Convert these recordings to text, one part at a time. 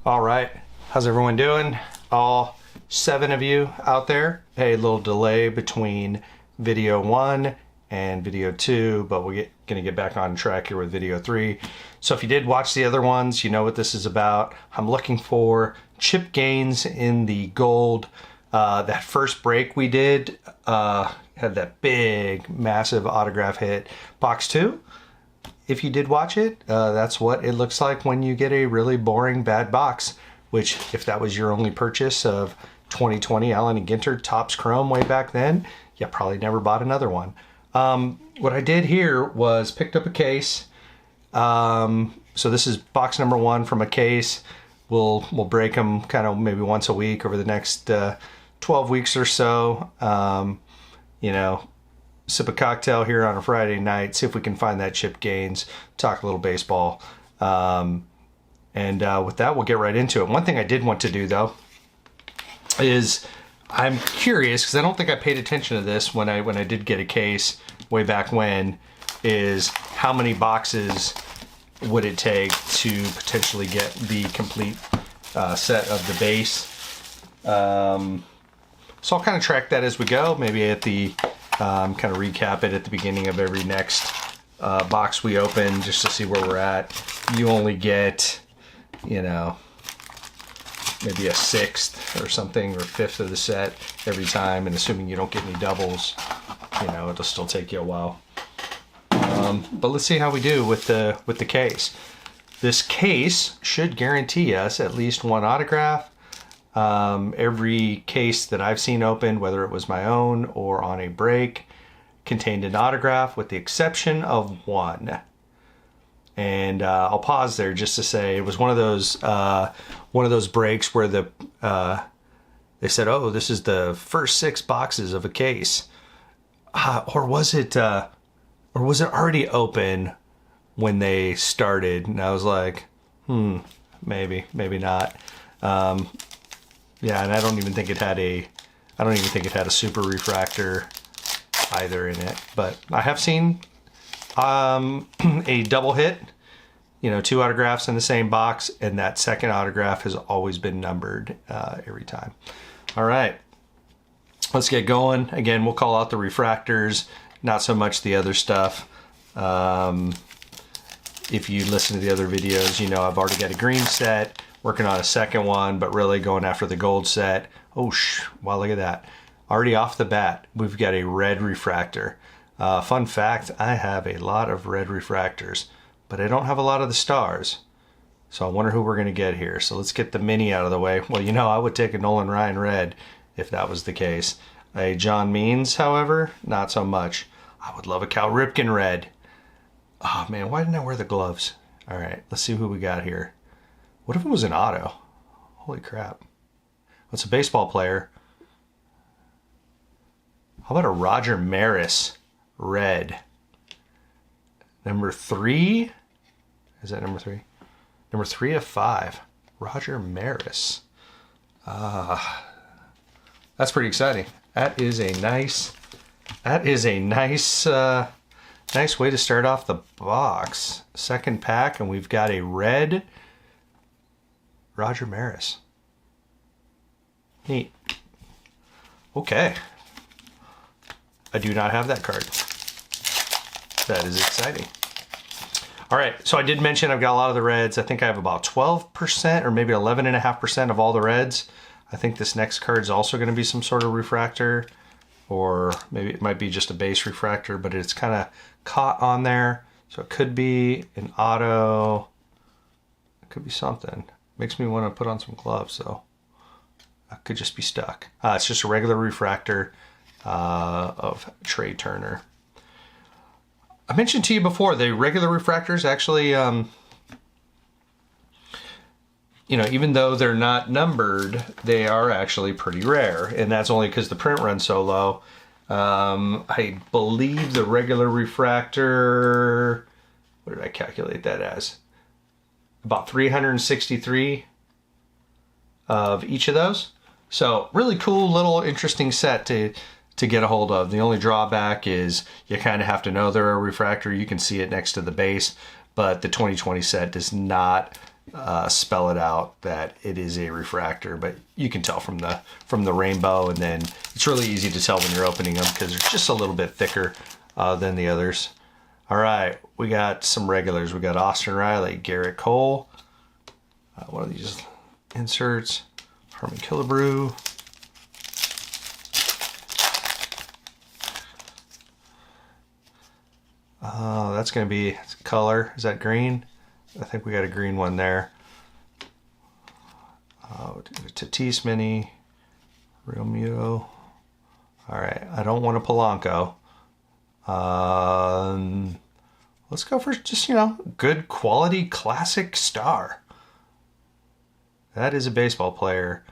All right, how's everyone doing? All 7 of you out there. Hey, a little delay between video 1 and video 2, but we're gonna get back on track here with video 3. So if you did watch the other ones, you know what this is about. I'm looking for chip gains in the gold. That first break we did had that big, massive autograph hit. Box 2. If you did watch it, that's what it looks like when you get a really boring bad box, which if that was your only purchase of 2020 Allen & Ginter Topps Chrome way back then, you probably never bought another one. What I did here was picked up a case. So this is box number 1 from a case. We'll break them kind of maybe once a week over the next 12 weeks or so. You know, sip a cocktail here on a Friday night, see if we can find that chip gains, talk a little baseball. And with that, we'll get right into it. One thing I did want to do, though, is I'm curious, because I don't think I paid attention to this when I did get a case way back when, is how many boxes would it take to potentially get the complete set of the base. So I'll kind of track that as we go, maybe at the kind of recap it at the beginning of every next box we open, just to see where we're at. You only get, you know, maybe a 6th or something, or 5th of the set every time, and assuming you don't get any doubles, you know, it'll still take you a while. But let's see how we do with the case. This case should guarantee us at least one autograph. Every case that I've seen opened, whether it was my own or on a break, contained an autograph with the exception of one. And I'll pause there just to say it was one of those breaks where they said, "Oh, this is the first 6 boxes of a case," or was it already open when they started? And I was like, maybe not. Yeah, and I don't even think it had a super refractor either in it. But I have seen a double hit, you know, 2 autographs in the same box, and that second autograph has always been numbered every time. All right, let's get going. Again, we'll call out the refractors, not so much the other stuff. If you listen to the other videos, you know I've already got a green set, working on a second one, but really going after the gold set. Oh, wow, look at that. Already off the bat, we've got a red refractor. Fun fact, I have a lot of red refractors, but I don't have a lot of the stars. So I wonder who we're going to get here. So let's get the mini out of the way. Well, you know, I would take a Nolan Ryan red if that was the case. A John Means, however, not so much. I would love a Cal Ripken red. Oh, man, why didn't I wear the gloves? All right, let's see who we got here. What if it was an auto? Holy crap. What's a baseball player? How about a Roger Maris red? Number 3? Is that number 3? Number 3 of 5. Roger Maris. That's pretty exciting. That is a nice nice way to start off the box. Second pack, and we've got a red Roger Maris. Neat. Okay. I do not have that card. That is exciting. All right, so I did mention I've got a lot of the reds. I think I have about 12% or maybe 11.5% of all the reds. I think this next card is also going to be some sort of refractor, or maybe it might be just a base refractor, but it's kind of caught on there. So it could be an auto. It could be something. Makes me want to put on some gloves, so I could just be stuck. It's just a regular refractor of Trey Turner. I mentioned to you before, the regular refractors actually, you know, even though they're not numbered, they are actually pretty rare, and that's only because the print runs so low. I believe the regular refractor, what did I calculate that as? About 363 of each of those. So really cool little interesting set to get a hold of. The only drawback is you kind of have to know they're a refractor. You can see it next to the base, but the 2020 set does not spell it out that it is a refractor, but you can tell from the rainbow, and then it's really easy to tell when you're opening them because they're just a little bit thicker than the others. All right, we got some regulars. We got Austin Riley, Garrett Cole, one of these inserts, Harmon Killebrew, that's going to be color. Is that green? I think we got a green one there. Tatis Mini, Real Muto. All right, I don't want a Polanco. Let's go for just, good quality classic star. That is a baseball player.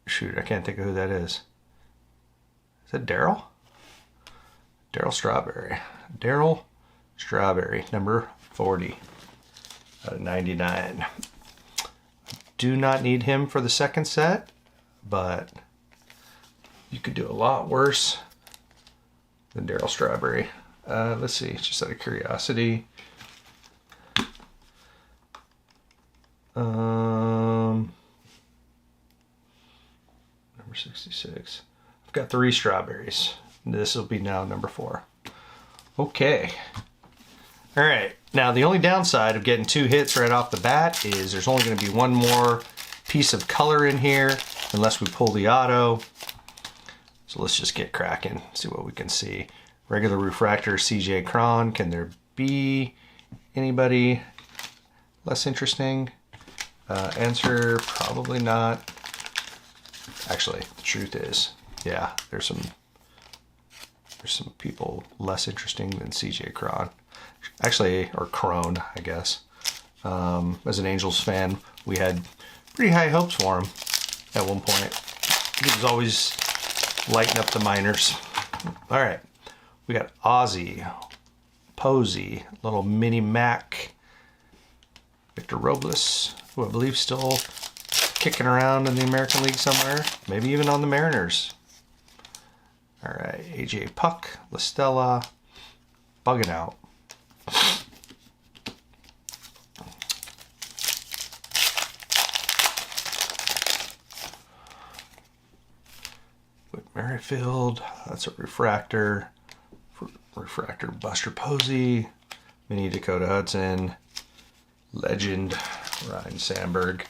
Shoot, I can't think of who that is. Is that Daryl? Daryl Strawberry. Daryl Strawberry, number 40 out of 99. Do not need him for the second set, but you could do a lot worse than Daryl Strawberry. Let's see, just out of curiosity. Number 66. I've got 3 strawberries. This will be now number 4. Okay. All right. Now, the only downside of getting 2 hits right off the bat is there's only going to be one more piece of color in here unless we pull the auto. So let's just get cracking, see what we can see. Regular refractor, CJ Cron. Can there be anybody less interesting? Answer, probably not. Actually, the truth is, yeah, there's some people less interesting than CJ Cron. Actually, or Crone, I guess. As an Angels fan, we had pretty high hopes for him at one point. He was always lighting up the minors. All right, we got Ozzy, Posey, little mini Mac, Victor Robles, who I believe still kicking around in the American League somewhere, maybe even on the Mariners. All right, AJ Puck, La Stella, bugging out. Whit Merrifield, that's a refractor. Refractor Buster Posey, Mini Dakota Hudson, legend Ryan Sandberg.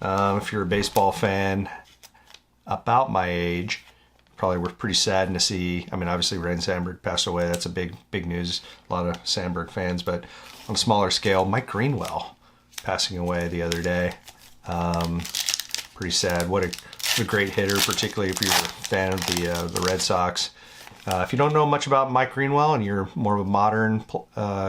If you're a baseball fan about my age, probably were pretty saddened to see. I mean, obviously Ryan Sandberg passed away. That's a big news. A lot of Sandberg fans, but on a smaller scale, Mike Greenwell passing away the other day. Pretty sad. What a great hitter, particularly if you're a fan of the Red Sox. If you don't know much about Mike Greenwell and you're more of a modern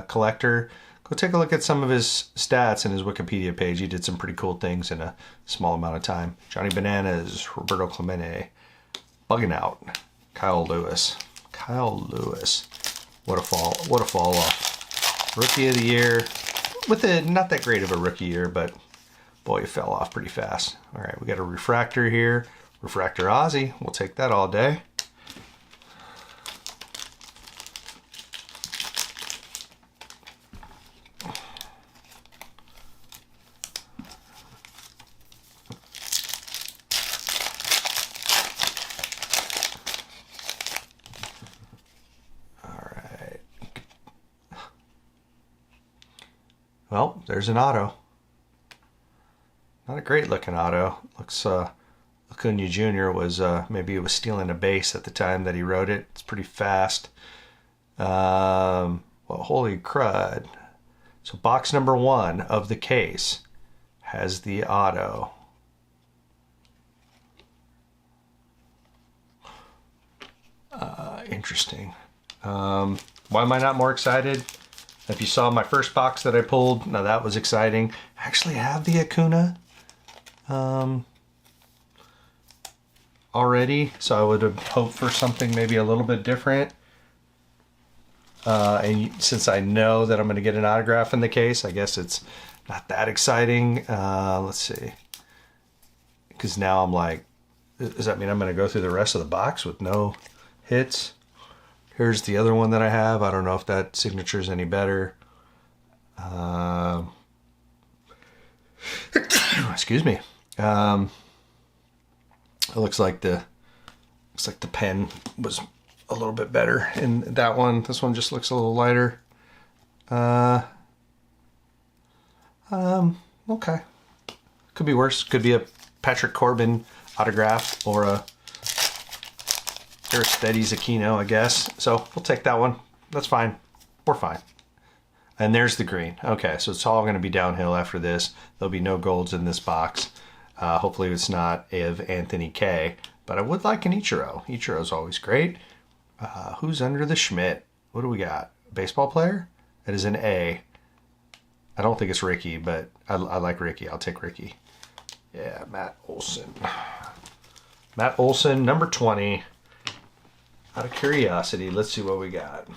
collector, go take a look at some of his stats in his Wikipedia page. He did some pretty cool things in a small amount of time. Johnny Bananas, Roberto Clemente, bugging out, Kyle Lewis. What a fall off. Rookie of the year, with not that great of a rookie year, but boy, he fell off pretty fast. All right, we got a refractor here. Refractor Ozzy, we'll take that all day. Well, there's an auto. Not a great looking auto. Looks Acuna Jr. was maybe he was stealing a base at the time that he wrote it. It's pretty fast. Well, holy crud. So box number 1 of the case has the auto. Interesting. Why am I not more excited? If you saw my first box that I pulled, now that was exciting. I actually have the Acuna already, so I would have hoped for something maybe a little bit different. And since I know that I'm going to get an autograph in the case, I guess it's not that exciting. Let's see. Because now I'm like, does that mean I'm going to go through the rest of the box with no hits? Here's the other one that I have. I don't know if that signature is any better. Excuse me. It looks like the pen was a little bit better in that one. This one just looks a little lighter. Okay. Could be worse. Could be a Patrick Corbin autograph or a Aristides Aquino, I guess. So we'll take that one. That's fine. We're fine. And there's the green. Okay, so it's all going to be downhill after this. There'll be no golds in this box. Hopefully it's not of Anthony K. But I would like an Ichiro. Ichiro's always great. Who's under the Schmidt? What do we got? Baseball player? It is an A. I don't think it's Ricky, but I like Ricky. I'll take Ricky. Yeah, Matt Olson. Matt Olson, number 20. Out of curiosity, let's see what we got.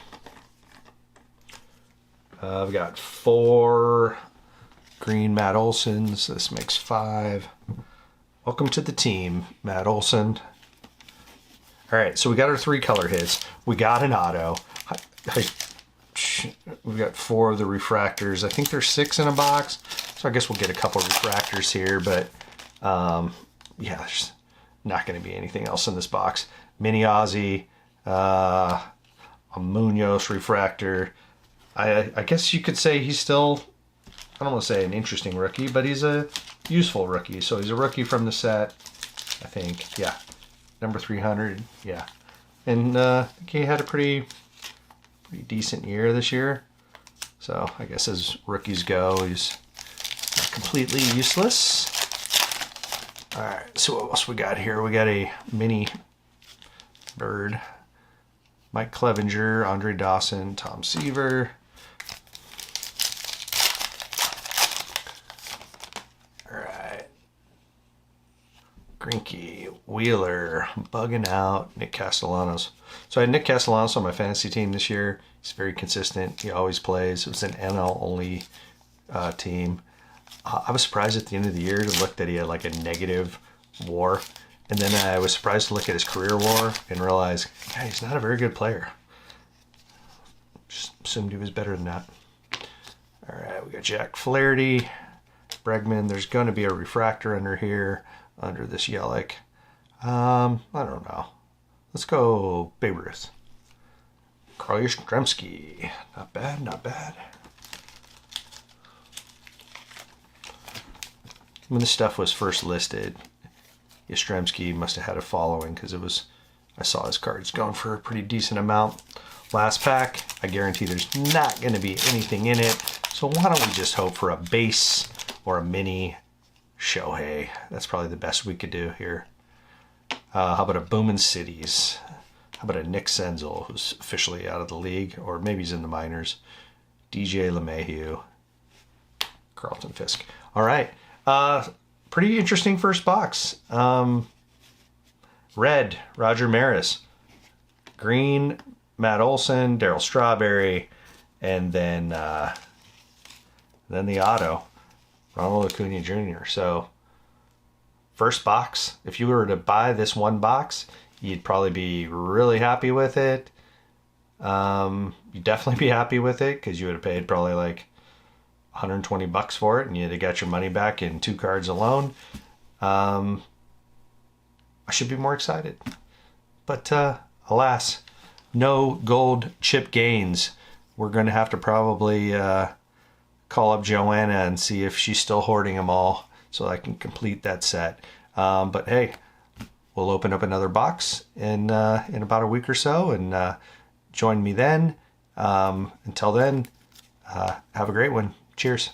I've got 4 green Matt Olsons. This makes 5. Welcome to the team, Matt Olson. All right, so we got our 3 color hits. We got an auto. We've got 4 of the refractors. I think there's 6 in a box, so I guess we'll get a couple of refractors here, but yeah, there's not going to be anything else in this box. Mini Ozzy, a Munoz refractor. I guess you could say he's still, I don't want to say an interesting rookie, but he's a useful rookie. So he's a rookie from the set, I think. Yeah, number 300. Yeah, and I think he had a pretty decent year this year. So I guess as rookies go, he's not completely useless. All right, so what else we got here? We got a mini bird. Mike Clevenger, Andre Dawson, Tom Seaver. All right. Greinke, Wheeler, bugging out, Nick Castellanos. So I had Nick Castellanos on my fantasy team this year. He's very consistent. He always plays. It was an NL only team. I was surprised at the end of the year to look that he had like a negative WAR. And then I was surprised to look at his career WAR and realize, yeah, he's not a very good player. Just assumed he was better than that. All right, we got Jack Flaherty, Bregman. There's going to be a refractor under here, under this Yelich. I don't know. Let's go Babe Ruth. Carl Yastrzemski. Not bad, not bad. When this stuff was first listed, Yastrzemski must have had a following because I saw his cards going for a pretty decent amount. Last pack, I guarantee there's not going to be anything in it. So why don't we just hope for a base or a mini Shohei? That's probably the best we could do here. How about a Boomin' Cities? How about a Nick Senzel, who's officially out of the league, or maybe he's in the minors? DJ LeMahieu, Carlton Fisk. All right. Pretty interesting first box. Red, Roger Maris. Green, Matt Olson, Darryl Strawberry, and then the auto, Ronald Acuna Jr. So first box, if you were to buy this one box, you'd probably be really happy with it. You'd definitely be happy with it because you would have paid probably like $120 for it, and you'd have got your money back in 2 cards alone. I should be more excited, but alas, no gold chip gains. We're going to have to probably call up Joanna and see if she's still hoarding them all so I can complete that set. But hey, we'll open up another box in about a week or so, and join me then. Until then, have a great one. Cheers.